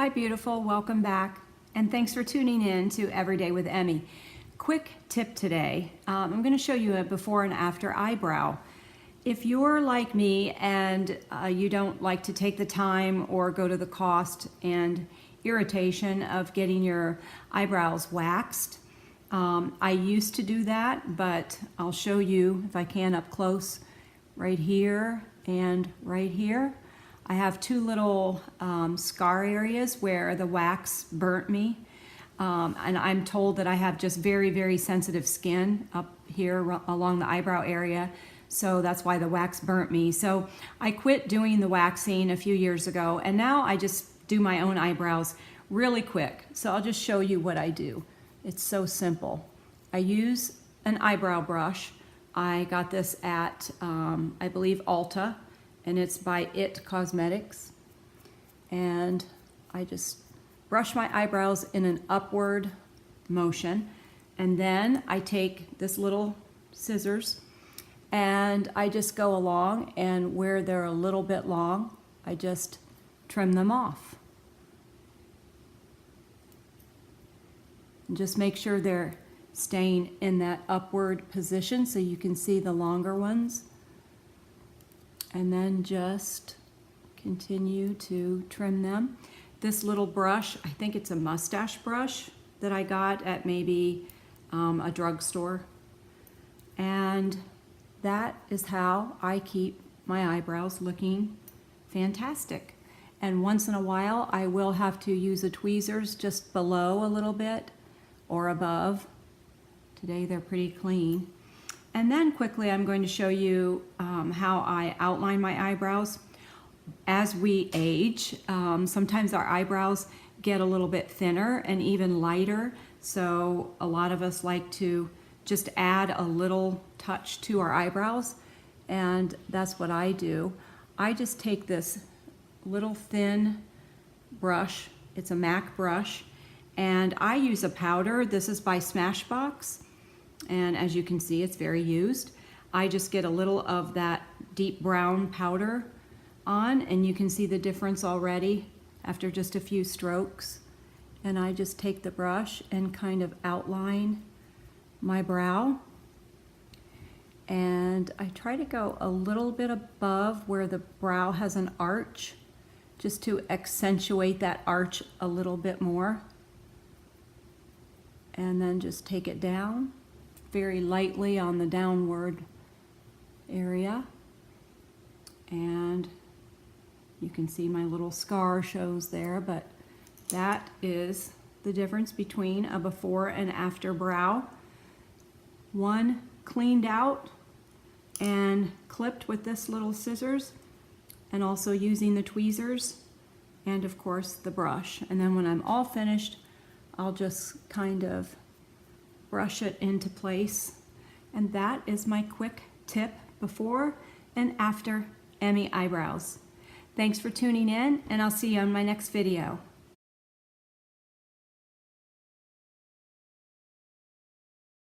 Hi beautiful, welcome back, and thanks for tuning in to Everyday with Emmi. Quick tip today, I'm going to show you a before and after eyebrow. If you're like me and you don't like to take the time or go to the cost and irritation of getting your eyebrows waxed, I used to do that, but I'll show you if I can up close right here and right here. I have two little scar areas where the wax burnt me, and I'm told that I have just very, very sensitive skin up here along the eyebrow area, so that's why the wax burnt me. So I quit doing the waxing a few years ago, and now I just do my own eyebrows really quick. So I'll just show you what I do. It's so simple. I use an eyebrow brush. I got this at, I believe, Ulta. And it's by It Cosmetics. And I just brush my eyebrows in an upward motion. And then I take this little scissors and I just go along, and where they're a little bit long, I just trim them off. And just make sure they're staying in that upward position so you can see the longer ones. And then just continue to trim them. This little brush, I think it's a mustache brush that I got at maybe a drugstore. And that is how I keep my eyebrows looking fantastic. And once in a while, I will have to use the tweezers just below a little bit or above. Today they're pretty clean. And then quickly I'm going to show you how I outline my eyebrows. As we age, sometimes our eyebrows get a little bit thinner and even lighter. So a lot of us like to just add a little touch to our eyebrows. And that's what I do. I just take this little thin brush. It's a MAC brush. And I use a powder. This is by Smashbox. And as you can see, it's very used. I just get a little of that deep brown powder on, and you can see the difference already after just a few strokes. And I just take the brush and kind of outline my brow. And I try to go a little bit above where the brow has an arch, just to accentuate that arch a little bit more. And then just take it down very lightly on the downward area. And you can see my little scar shows there, but that is the difference between a before and after brow. One cleaned out and clipped with this little scissors, and also using the tweezers, and of course the brush. And then when I'm all finished, I'll just kind of brush it into place. And that is my quick tip before and after Emmi eyebrows. Thanks for tuning in, and I'll see you on my next video.